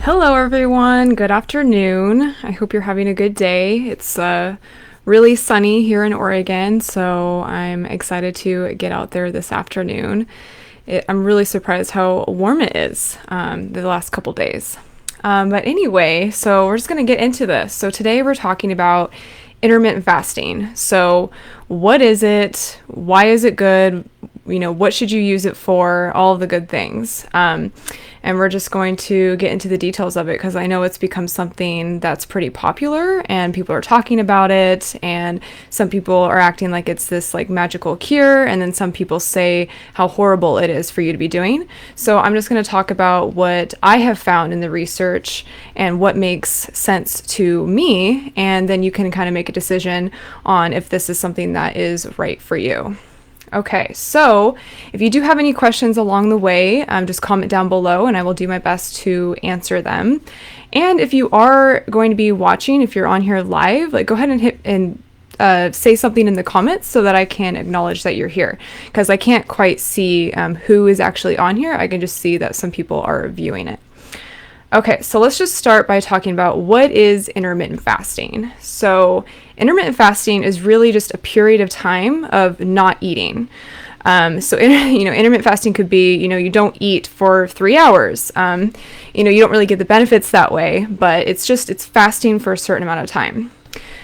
Hello, everyone. Good afternoon. I hope you're having a good day. It's really sunny here in Oregon, so I'm excited to get out there this afternoon. I'm really surprised how warm it is the last couple days. But anyway, so we're just going to get into this. So today we're talking about intermittent fasting. So, what is it? Why is it good? What should you use it for? All of the good things. And we're just going to get into the details of it because I know it's become something that's pretty popular and people are talking about it, and some people are acting like it's this like magical cure, and then some people say how horrible it is for you to be doing. So I'm just going to talk about what I have found in the research and what makes sense to me, and then you can kind of make a decision on if this is something that is right for you. Okay, so if you do have any questions along the way, just comment down below and I will do my best to answer them. And if you are going to be watching, if you're on here live, like go ahead and hit and say something in the comments so that I can acknowledge that you're here, because I can't quite see who is actually on here. I can just see that some people are viewing it. Okay, so let's just start by talking about what is intermittent fasting. So intermittent fasting is really just a period of time of not eating. Intermittent fasting could be, you don't eat for 3 hours. You don't really get the benefits that way, but it's fasting for a certain amount of time.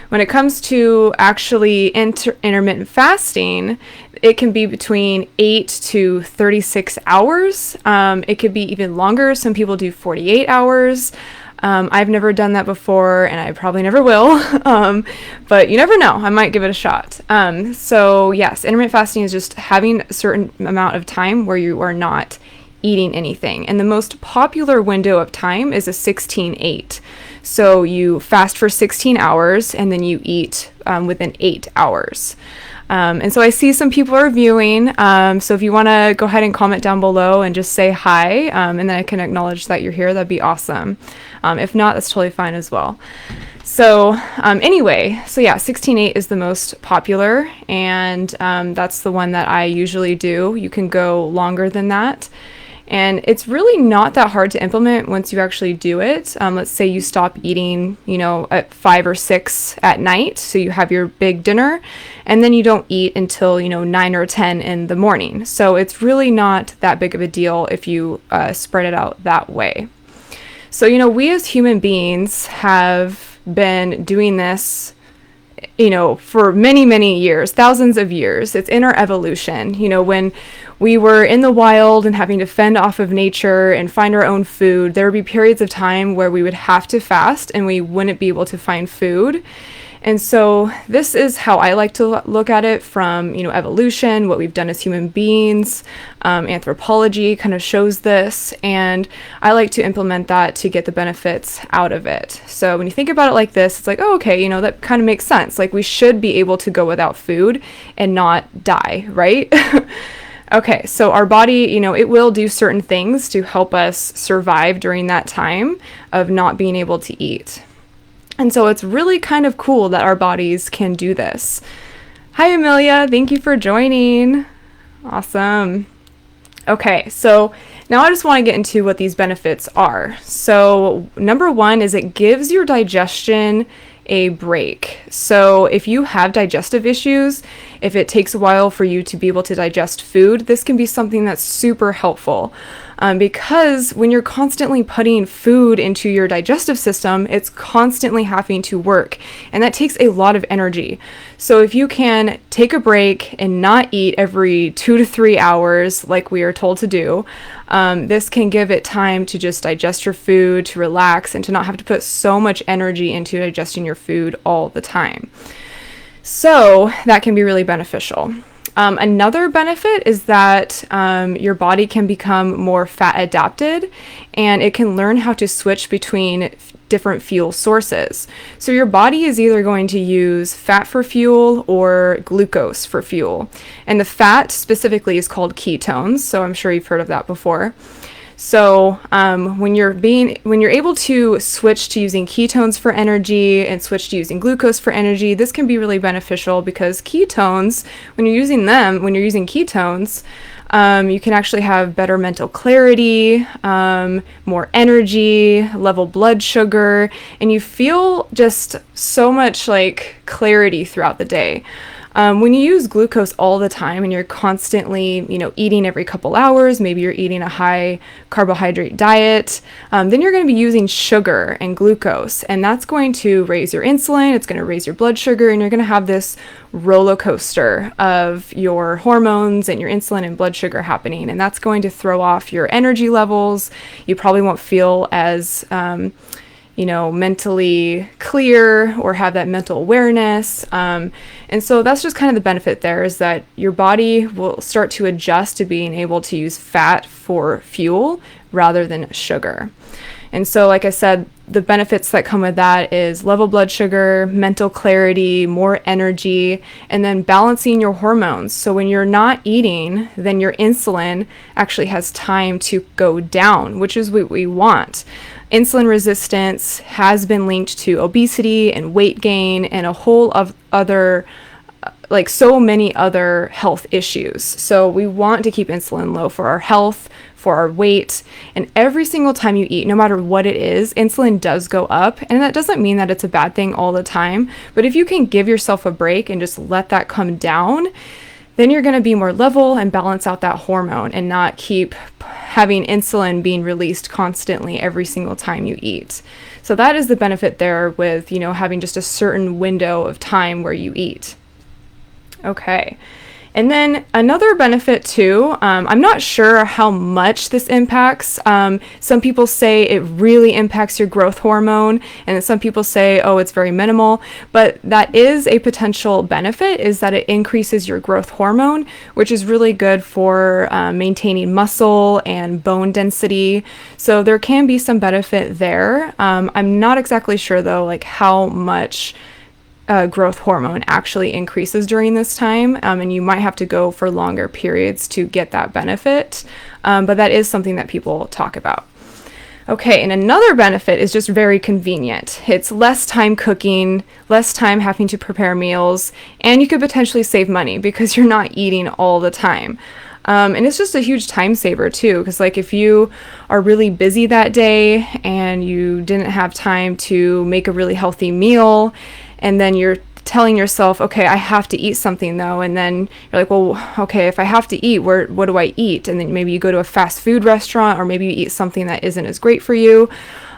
When it comes to actually intermittent fasting, it can be between 8 to 36 hours. It could be even longer. Some people do 48 hours. I've never done that before, and I probably never will. But you never know. I might give it a shot. So yes, intermittent fasting is just having a certain amount of time where you are not eating anything. And the most popular window of time is a 16-8. So you fast for 16 hours and then you eat within 8 hours. And so I see some people are viewing. So if you want to go ahead and comment down below and just say hi, and then I can acknowledge that you're here, that'd be awesome. If not, that's totally fine as well. So anyway, 16-8 is the most popular, and that's the one that I usually do. You can go longer than that. And it's really not that hard to implement once you actually do it. Let's say you stop eating, at 5 or 6 at night. So you have your big dinner and then you don't eat until, 9 or 10 in the morning. So it's really not that big of a deal if you spread it out that way. So, we as human beings have been doing this for many, many years, thousands of years. It's in our evolution. When we were in the wild and having to fend off of nature and find our own food, there would be periods of time where we would have to fast and we wouldn't be able to find food. And so this is how I like to look at it from, evolution, what we've done as human beings. Anthropology kind of shows this, and I like to implement that to get the benefits out of it. So when you think about it like this, it's like, oh, okay, that kind of makes sense. Like we should be able to go without food and not die, right? Okay, so our body, it will do certain things to help us survive during that time of not being able to eat. And so it's really kind of cool that our bodies can do this. Hi, Amelia. Thank you for joining. Awesome. Okay, so now I just want to get into what these benefits are. So number one is it gives your digestion a break. So if you have digestive issues, if it takes a while for you to be able to digest food, this can be something that's super helpful. Because when you're constantly putting food into your digestive system, it's constantly having to work, and that takes a lot of energy. So if you can take a break and not eat every 2 to 3 hours like we are told to do, this can give it time to just digest your food, to relax, and to not have to put so much energy into digesting your food all the time. So that can be really beneficial. Another benefit is that your body can become more fat adapted, and it can learn how to switch between different fuel sources. So your body is either going to use fat for fuel or glucose for fuel. And the fat specifically is called ketones, so I'm sure you've heard of that before. So when you're able to switch to using ketones for energy and switch to using glucose for energy, this can be really beneficial because ketones, when you're using ketones, you can actually have better mental clarity, more energy, level blood sugar, and you feel just so much like clarity throughout the day. When you use glucose all the time and you're constantly, eating every couple hours, maybe you're eating a high carbohydrate diet, then you're going to be using sugar and glucose, and that's going to raise your insulin, it's going to raise your blood sugar, and you're going to have this roller coaster of your hormones and your insulin and blood sugar happening, and that's going to throw off your energy levels. You probably won't feel as mentally clear or have that mental awareness. And so that's just kind of the benefit there, is that your body will start to adjust to being able to use fat for fuel rather than sugar. And so, like I said, the benefits that come with that is level blood sugar, mental clarity, more energy, and then balancing your hormones. So when you're not eating, then your insulin actually has time to go down, which is what we want. Insulin resistance has been linked to obesity and weight gain and a whole of other, like so many other health issues. So we want to keep insulin low for our health, for our weight, and every single time you eat, no matter what it is, insulin does go up, and that doesn't mean that it's a bad thing all the time, but if you can give yourself a break and just let that come down, then you're going to be more level and balance out that hormone and not keep having insulin being released constantly every single time you eat. So that is the benefit there with, having just a certain window of time where you eat. Okay. And then another benefit too, I'm not sure how much this impacts. Some people say it really impacts your growth hormone, and some people say, oh, it's very minimal. But that is a potential benefit, is that it increases your growth hormone, which is really good for maintaining muscle and bone density. So there can be some benefit there. I'm not exactly sure though, like how much growth hormone actually increases during this time, and you might have to go for longer periods to get that benefit, but that is something that people talk about. Okay, and another benefit is just very convenient. It's less time cooking, less time having to prepare meals, and you could potentially save money because you're not eating all the time. And it's just a huge time saver too, because like if you are really busy that day and you didn't have time to make a really healthy meal, and then you're telling yourself, okay, I have to eat something though, and then you're like, well, okay, if I have to eat, what do I eat? And then maybe you go to a fast food restaurant, or maybe you eat something that isn't as great for you,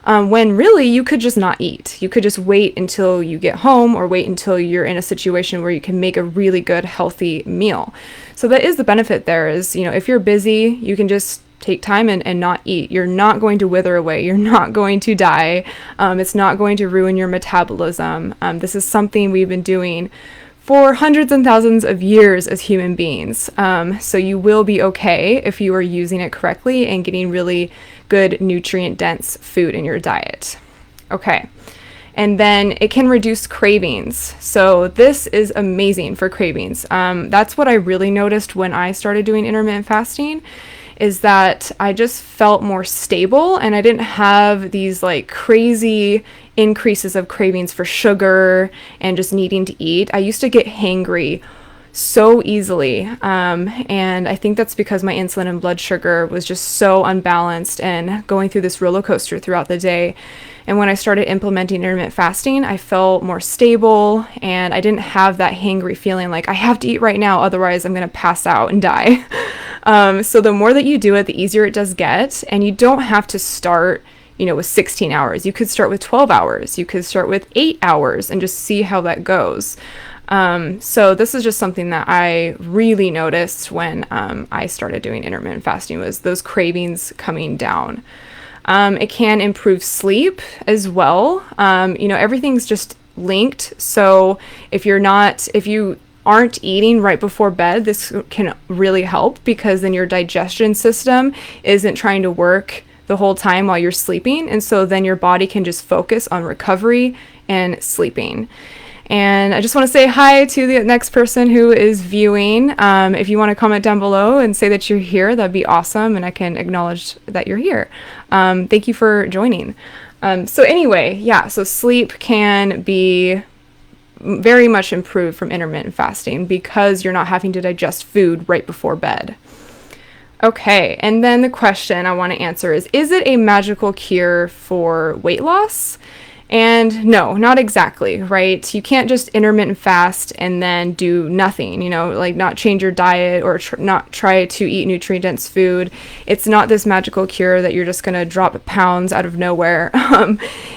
when really you could just not eat. You could just wait until you get home, or wait until you're in a situation where you can make a really good healthy meal. So that is the benefit there, is, if you're busy, you can just take time and not eat. You're not going to wither away. You're not going to die. It's not going to ruin your metabolism. This is something we've been doing for hundreds and thousands of years as human beings. So you will be okay if you are using it correctly and getting really good nutrient-dense food in your diet. Okay. And then it can reduce cravings. So this is amazing for cravings. That's what I really noticed when I started doing intermittent fasting, is that I just felt more stable and I didn't have these like crazy increases of cravings for sugar and just needing to eat. I used to get hangry so easily. And I think that's because my insulin and blood sugar was just so unbalanced and going through this roller coaster throughout the day. And when I started implementing intermittent fasting, I felt more stable and I didn't have that hangry feeling like I have to eat right now, otherwise I'm going to pass out and die. So the more that you do it, the easier it does get. And you don't have to start, with 16 hours. You could start with 12 hours. You could start with 8 hours and just see how that goes. So this is just something that I really noticed when I started doing intermittent fasting, was those cravings coming down. It can improve sleep as well. Everything's just linked. So if you aren't eating right before bed, this can really help, because then your digestion system isn't trying to work the whole time while you're sleeping. And so then your body can just focus on recovery and sleeping. And I just want to say hi to the next person who is viewing. If you want to comment down below and say that you're here, that'd be awesome, and I can acknowledge that you're here. Thank you for joining. So anyway, yeah, so sleep can be very much improved from intermittent fasting because you're not having to digest food right before bed. Okay, and then the question I want to answer is it a magical cure for weight loss? And no, not exactly, right? You can't just intermittent fast and then do nothing, like not change your diet or not try to eat nutrient-dense food. It's not this magical cure that you're just going to drop pounds out of nowhere.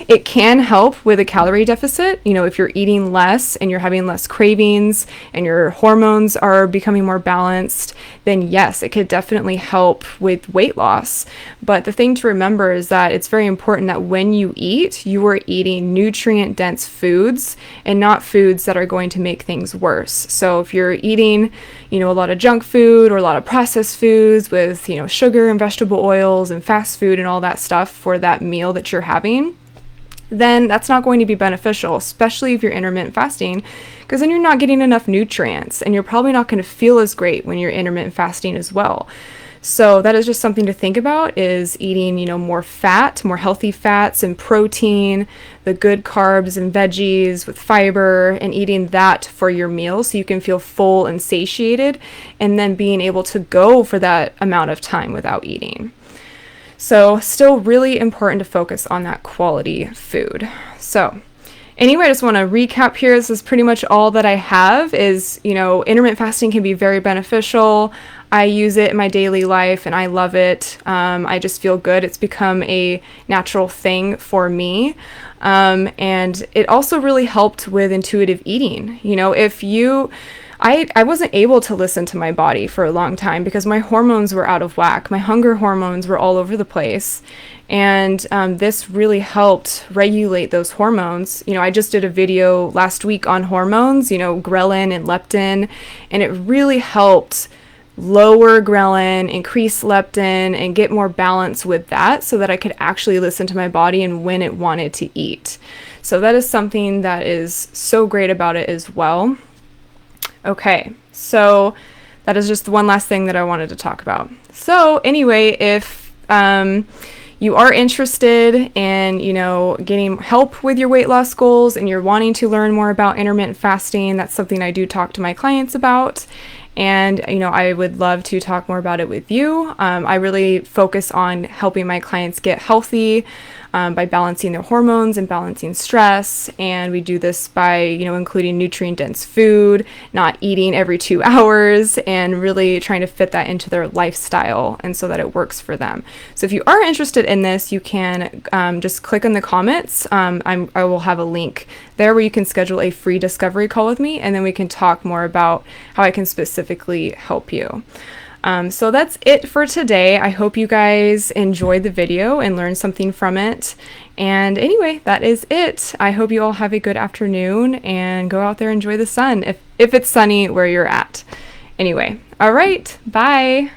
It can help with a calorie deficit. If you're eating less and you're having less cravings and your hormones are becoming more balanced, then yes, it could definitely help with weight loss. But the thing to remember is that it's very important that when you eat, you are eating nutrient-dense foods and not foods that are going to make things worse. So if you're eating, a lot of junk food or a lot of processed foods with, sugar and vegetable oils and fast food and all that stuff for that meal that you're having, then that's not going to be beneficial, especially if you're intermittent fasting, because then you're not getting enough nutrients and you're probably not going to feel as great when you're intermittent fasting as well. So that is just something to think about, is eating, more fat, more healthy fats and protein, the good carbs and veggies with fiber, and eating that for your meal so you can feel full and satiated, and then being able to go for that amount of time without eating. So still really important to focus on that quality food. So anyway, I just want to recap here. This is pretty much all that I have is, intermittent fasting can be very beneficial. I use it in my daily life and I love it. I just feel good. It's become a natural thing for me. And it also really helped with intuitive eating. I wasn't able to listen to my body for a long time because my hormones were out of whack. My hunger hormones were all over the place. And this really helped regulate those hormones. I just did a video last week on hormones, ghrelin and leptin, and it really helped lower ghrelin, increase leptin, and get more balance with that so that I could actually listen to my body and when it wanted to eat. So that is something that is so great about it as well. Okay, so that is just the one last thing that I wanted to talk about. So anyway, if you are interested in, getting help with your weight loss goals and you're wanting to learn more about intermittent fasting, that's something I do talk to my clients about. And, I would love to talk more about it with you. I really focus on helping my clients get healthy by balancing their hormones and balancing stress. And we do this by, including nutrient-dense food, not eating every 2 hours, and really trying to fit that into their lifestyle and so that it works for them. So if you are interested in this, you can just click in the comments. I will have a link there where you can schedule a free discovery call with me, and then we can talk more about how I can specifically help you. So that's it for today. I hope you guys enjoyed the video and learned something from it. And anyway, that is it. I hope you all have a good afternoon and go out there and enjoy the sun if it's sunny where you're at. Anyway, all right, bye.